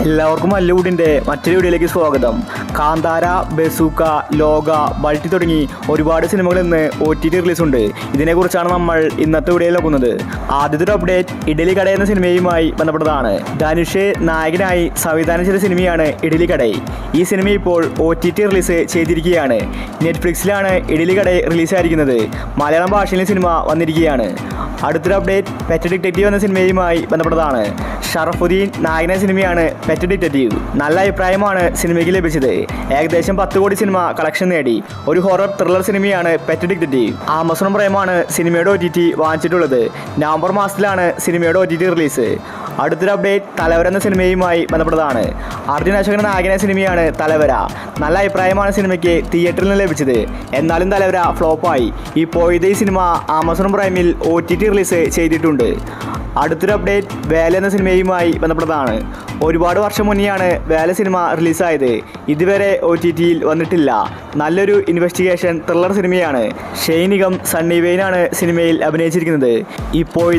എല്ലാവർക്കും മല്ലുവുഡിൻ്റെ മറ്റൊരു വീഡിയോയിലേക്ക് സ്വാഗതം. കാന്താര, ബസൂക്ക, ലോക, ബൾട്ടി തുടങ്ങി ഒരുപാട് സിനിമകൾ ഇന്ന് OTT റിലീസുണ്ട്. ഇതിനെക്കുറിച്ചാണ് നമ്മൾ ഇന്നത്തെ വീഡിയോയിൽ നോക്കുന്നത്. ആദ്യത്തെ ഒരു അപ്ഡേറ്റ് ഇഡലി കട എന്ന സിനിമയുമായി ബന്ധപ്പെട്ടതാണ്. ധനുഷ് നായകനായി സംവിധാനം ചെയ്ത സിനിമയാണ് ഇഡലി കട. ഈ സിനിമ ഇപ്പോൾ OTT റിലീസ് ചെയ്തിരിക്കുകയാണ്. നെറ്റ്ഫ്ലിക്സിലാണ് ഇഡലി കട റിലീസായിരിക്കുന്നത്. മലയാളം ഭാഷയിലെ സിനിമ വന്നിരിക്കുകയാണ്. അടുത്തൊരു അപ്ഡേറ്റ് പെറ്റ് ഡിറ്റക്റ്റീവ് എന്ന സിനിമയുമായി ബന്ധപ്പെട്ടതാണ്. ഷറഫുദ്ദീൻ നായകന സിനിമയാണ് പെറ്റ് ഡിറ്റക്റ്റീവ്. നല്ല അഭിപ്രായമാണ് സിനിമയ്ക്ക് ലഭിച്ചത്. ഏകദേശം 10 കോടി സിനിമ കളക്ഷൻ നേടി. ഒരു ഹൊറർ ത്രില്ലർ സിനിമയാണ് പെറ്റ് ഡിറ്റക്റ്റീവ്. ആമസോൺ പ്രൈമാണ് സിനിമയുടെ OTT വാങ്ങിച്ചിട്ടുള്ളത്. നവംബർ മാസത്തിലാണ് സിനിമയുടെ OTT റിലീസ്. അടുത്തൊരു അപ്ഡേറ്റ് തലവര എന്ന സിനിമയുമായി ബന്ധപ്പെട്ടതാണ്. അർജുൻ അശോകൻ നായകന സിനിമയാണ് തലവര. നല്ല അഭിപ്രായമാണ് സിനിമയ്ക്ക് തിയേറ്ററിൽ നിന്ന് ലഭിച്ചത്. എന്നാലും തലവര ഫ്ലോപ്പായി. ഇപ്പോൾ ഈ സിനിമ ആമസോൺ പ്രൈമിൽ OTT റിലീസ് ചെയ്തിട്ടുണ്ട്. അടുത്തൊരു അപ്ഡേറ്റ് വേല എന്ന സിനിമയുമായി ബന്ധപ്പെട്ടതാണ്. ഒരുപാട് വർഷം മുന്നെയാണ് വേല സിനിമ റിലീസായത്. ഇതുവരെ OTTയിൽ വന്നിട്ടില്ല. നല്ലൊരു ഇൻവെസ്റ്റിഗേഷൻ ത്രില്ലർ സിനിമയാണ്. ഷെയ്ൻ നിഗം, സണ്ണി വെയിനാണ് സിനിമയിൽ അഭിനയിച്ചിരിക്കുന്നത്. ഇപ്പോൾ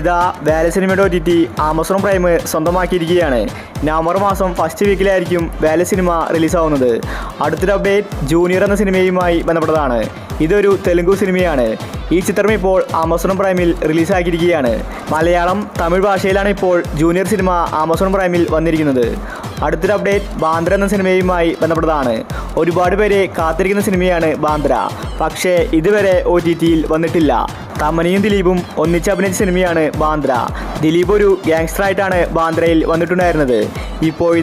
വേല സിനിമയുടെ OTT ആമസോൺ പ്രൈം സ്വന്തമാക്കിയിരിക്കുകയാണ്. നവംബർ മാസം ഫസ്റ്റ് വീക്കിലായിരിക്കും വേല സിനിമ റിലീസാവുന്നത്. അടുത്തൊരു അപ്ഡേറ്റ് ജൂനിയർ എന്ന സിനിമയുമായി ബന്ധപ്പെട്ടതാണ്. ഇതൊരു തെലുങ്ക് സിനിമയാണ്. ഈ ചിത്രം ഇപ്പോൾ ആമസോൺ പ്രൈമിൽ റിലീസാക്കിയിരിക്കുകയാണ്. മലയാളം, തമിഴ് ഭാഷയിലാണ് ഇപ്പോൾ ജൂനിയർ സിനിമ ആമസോൺ പ്രൈമിൽ വന്നിരിക്കുന്നത്. അടുത്തൊരു അപ്ഡേറ്റ് ബാന്ദ്ര എന്ന സിനിമയുമായി ബന്ധപ്പെട്ടതാണ്. ഒരുപാട് പേര് കാത്തിരിക്കുന്ന സിനിമയാണ് ബാന്ദ്ര. പക്ഷേ ഇതുവരെ OTTയിൽ വന്നിട്ടില്ല. തമനയും ദിലീപും ഒന്നിച്ച് അഭിനയിച്ച സിനിമയാണ് ബാന്ദ്ര. ദിലീപ് ഒരു ഗ്യാങ്സ്റ്ററായിട്ടാണ് ബാന്ദ്രയിൽ വന്നിട്ടുണ്ടായിരുന്നത്. ഇപ്പോൾ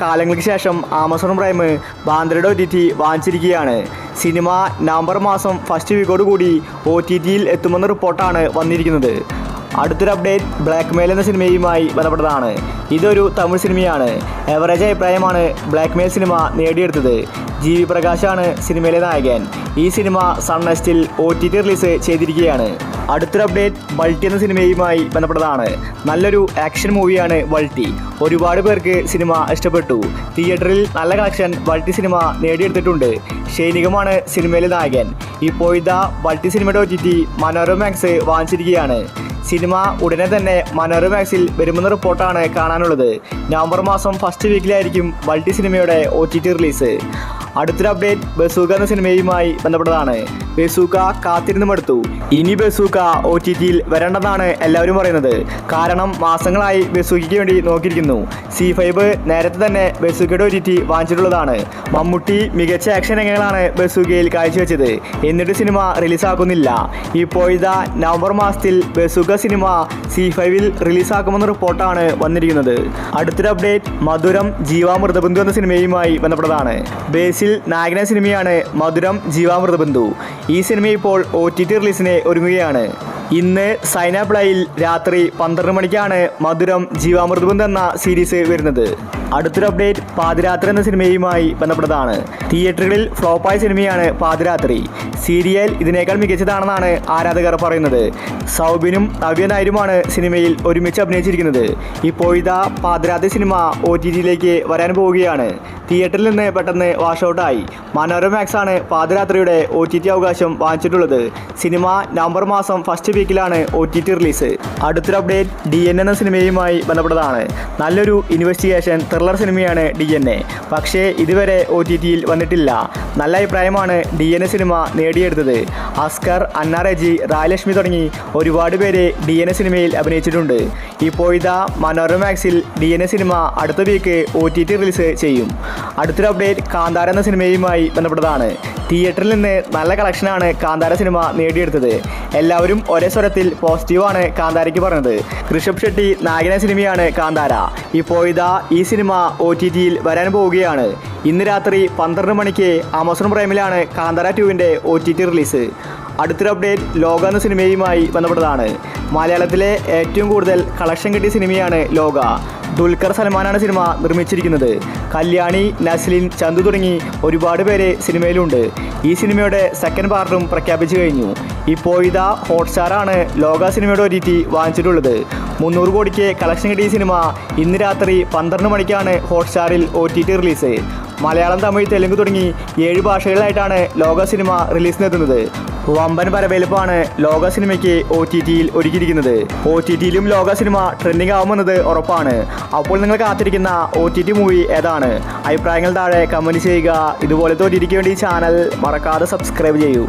കാലങ്ങൾക്ക് ശേഷം ആമസോൺ പ്രൈം ബാന്ദ്രയുടെ OTT വാങ്ങിച്ചിരിക്കുകയാണ്. സിനിമ നവംബർ മാസം ഫസ്റ്റ് വീക്കോട് കൂടി OTTയിൽ എത്തുമെന്ന റിപ്പോർട്ടാണ് വന്നിരിക്കുന്നത്. അടുത്തൊരു അപ്ഡേറ്റ് ബ്ലാക്ക് മെയിൽ എന്ന സിനിമയുമായി ബന്ധപ്പെട്ടതാണ്. ഇതൊരു തമിഴ് സിനിമയാണ്. എവറേജ് അഭിപ്രായമാണ് ബ്ലാക്ക് മെയിൽ സിനിമ നേടിയെടുത്തത്. GV പ്രകാശാണ് സിനിമയിലെ നായകൻ. ഈ സിനിമ സൺ നെക്സ്റ്റിൽ OTT റിലീസ് ചെയ്തിരിക്കുകയാണ്. അടുത്തൊരു അപ്ഡേറ്റ് ബൾട്ടി എന്ന സിനിമയുമായി ബന്ധപ്പെട്ടതാണ്. നല്ലൊരു ആക്ഷൻ മൂവിയാണ് ബൾട്ടി. ഒരുപാട് പേർക്ക് സിനിമ ഇഷ്ടപ്പെട്ടു. തിയേറ്ററിൽ നല്ല കളക്ഷൻ ബൾട്ടി സിനിമ നേടിയെടുത്തിട്ടുണ്ട്. ഷെയ്ൻ നിഗമാണ് സിനിമയിലെ നായകൻ. ഇപ്പോൾ ബൾട്ടി സിനിമയുടെ OTT മനോരമാക്സ് വാങ്ങിച്ചിരിക്കുകയാണ്. സിനിമ ഉടനെ തന്നെ മനോരമാക്സിൽ വരുമെന്ന റിപ്പോർട്ടാണ് കാണാനുള്ളത്. നവംബർ മാസം ഫസ്റ്റ് വീക്കിലായിരിക്കും ബൾട്ടി സിനിമയുടെ OTT റിലീസ്. അടുത്തൊരു അപ്ഡേറ്റ് ബസൂക്ക എന്ന സിനിമയുമായി ബന്ധപ്പെട്ടതാണ്. ബസൂക്ക കാത്തിരുന്ന് മടുത്തു. ഇനി ബസൂക്ക OTTയിൽ വരേണ്ടതാണ് എല്ലാവരും പറയുന്നത്. കാരണം മാസങ്ങളായി ബസൂക്കയ്ക്ക് വേണ്ടി നോക്കിയിരിക്കുന്നു. C5 നേരത്തെ തന്നെ ബസൂക്കയുടെ OTT വാങ്ങിച്ചിട്ടുള്ളതാണ്. മമ്മൂട്ടി മികച്ച ആക്ഷൻ രംഗങ്ങളാണ് ബസൂക്കയിൽ കാഴ്ചവെച്ചത്. എന്നിട്ട് സിനിമ റിലീസാക്കുന്നില്ല. ഇപ്പോൾ നവംബർ മാസത്തിൽ ബസൂക്ക സിനിമ C5ൽ റിലീസാക്കുമെന്ന റിപ്പോർട്ടാണ് വന്നിരിക്കുന്നത്. അടുത്തൊരു അപ്ഡേറ്റ് മധുരം ജീവാമൃതബന്ധു എന്ന സിനിമയുമായി ബന്ധപ്പെട്ടതാണ്. ബേസിൽ നായകന സിനിമയാണ് മധുരം ജീവാമൃതബന്ധു. ഈ സിനിമ ഇപ്പോൾ OTT റിലീസിന് ഒരുങ്ങുകയാണ്. ഇന്ന് സൈന പ്ലേയിൽ രാത്രി 12 മണിക്കാണ് മധുരം ജീവാമൃതബന്ധു എന്ന സീരീസ് വരുന്നത്. അടുത്തൊരു അപ്ഡേറ്റ് പാതിരാത്രി എന്ന സിനിമയുമായി ബന്ധപ്പെട്ടതാണ്. തിയേറ്ററുകളിൽ ഫ്ലോപ്പായ സിനിമയാണ് പാതിരാത്രി. സീരിയൽ ഇതിനേക്കാൾ മികച്ചതാണെന്നാണ് ആരാധകർ പറയുന്നത്. സൗബിനും നവ്യ നായരുമാണ് സിനിമയിൽ ഒരുമിച്ച് അഭിനയിച്ചിരിക്കുന്നത്. ഇപ്പോൾ പാതിരാത്രി സിനിമ OTTയിലേക്ക് വരാൻ പോവുകയാണ്. തിയേറ്ററിൽ നിന്ന് പെട്ടെന്ന് വാഷൗട്ടായി. മനോരമാക്സാണ് പാതിരാത്രിയുടെ OTT അവകാശം വാങ്ങിച്ചിട്ടുള്ളത്. സിനിമ നവംബർ മാസം ഫസ്റ്റ് വീക്കിലാണ് OTT റിലീസ്. അടുത്തൊരു അപ്ഡേറ്റ് DN എന്ന സിനിമയുമായി ബന്ധപ്പെട്ടതാണ്. നല്ലൊരു ഇൻവെസ്റ്റിഗേഷൻ ത്രില്ലർ സിനിമയാണ് DNA. പക്ഷേ ഇതുവരെ OTTയിൽ വന്നിട്ടില്ല. നല്ല അഭിപ്രായമാണ് DN സിനിമ നേടിയെടുത്തത്. അസ്കർ, അന്ന റെജി, റായലക്ഷ്മി തുടങ്ങി ഒരുപാട് പേര് DN സിനിമയിൽ അഭിനയിച്ചിട്ടുണ്ട്. ഇപ്പോൾ മനോരമാക്സിൽ DN സിനിമ അടുത്ത വീക്ക് OTT റിലീസ് ചെയ്യും. അടുത്തൊരു അപ്ഡേറ്റ് കാന്താര എന്ന സിനിമയുമായി ബന്ധപ്പെട്ടതാണ്. തിയേറ്ററിൽ നിന്ന് നല്ല കളക്ഷനാണ് കാന്താര സിനിമ നേടിയെടുത്തത്. എല്ലാവരും ഒരേ സ്വരത്തിൽ പോസിറ്റീവാണ് കാന്താരയ്ക്ക് പറഞ്ഞത്. ഋഷഭ് ഷെട്ടി നായകന സിനിമയാണ് കാന്താര. ഇപ്പോൾ ഈ സിനിമ OTTയിൽ വരാൻ പോവുകയാണ്. ഇന്ന് രാത്രി 12 മണിക്ക് ആമസോൺ പ്രൈമിലാണ് കാന്താര 2ൻ്റെ OTT റിലീസ്. അടുത്തൊരു അപ്ഡേറ്റ് ലോക എന്ന സിനിമയുമായി ബന്ധപ്പെട്ടതാണ്. മലയാളത്തിലെ ഏറ്റവും കൂടുതൽ കളക്ഷൻ കിട്ടിയ സിനിമയാണ് ലോക. ദുൽഖർ സൽമാനാണ് സിനിമ നിർമ്മിച്ചിരിക്കുന്നത്. കല്യാണി, നസ്ലിൻ, ചന്തു തുടങ്ങി ഒരുപാട് പേര് സിനിമയിലുണ്ട്. ഈ സിനിമയുടെ സെക്കൻഡ് പാർട്ടും പ്രഖ്യാപിച്ചു കഴിഞ്ഞു. ഇപ്പോൾ ഇതാ ഹോട്ട്സ്റ്റാറാണ് ലോക സിനിമയുടെ OTT വാങ്ങിച്ചിട്ടുള്ളത്. 300 കോടിക്ക് കളക്ഷൻ കിട്ടിയ സിനിമ ഇന്ന് രാത്രി 12 മണിക്കാണ് ഹോട്ട്സ്റ്റാറിൽ OTT റിലീസ്. മലയാളം, തമിഴ്, തെലുങ്ക് തുടങ്ങി 7 ഭാഷകളിലായിട്ടാണ് ലോക സിനിമ റിലീസിനെത്തുന്നത്. വമ്പൻ വരവേൽപ്പാണ് ലോക സിനിമയ്ക്ക് OTTയിൽ ഒരുക്കിയിരിക്കുന്നത്. OTTയിലും ലോക സിനിമ ട്രെൻഡിങ് ആവുമെന്നത് ഉറപ്പാണ്. അപ്പോൾ നിങ്ങൾ കാത്തിരിക്കുന്ന OTT മൂവി ഏതാണ്? അഭിപ്രായങ്ങൾ താഴെ കമൻറ്റ് ചെയ്യുക. ഇതുപോലത്തെ OTTക്ക് വേണ്ടി ചാനൽ മറക്കാതെ സബ്സ്ക്രൈബ് ചെയ്യൂ.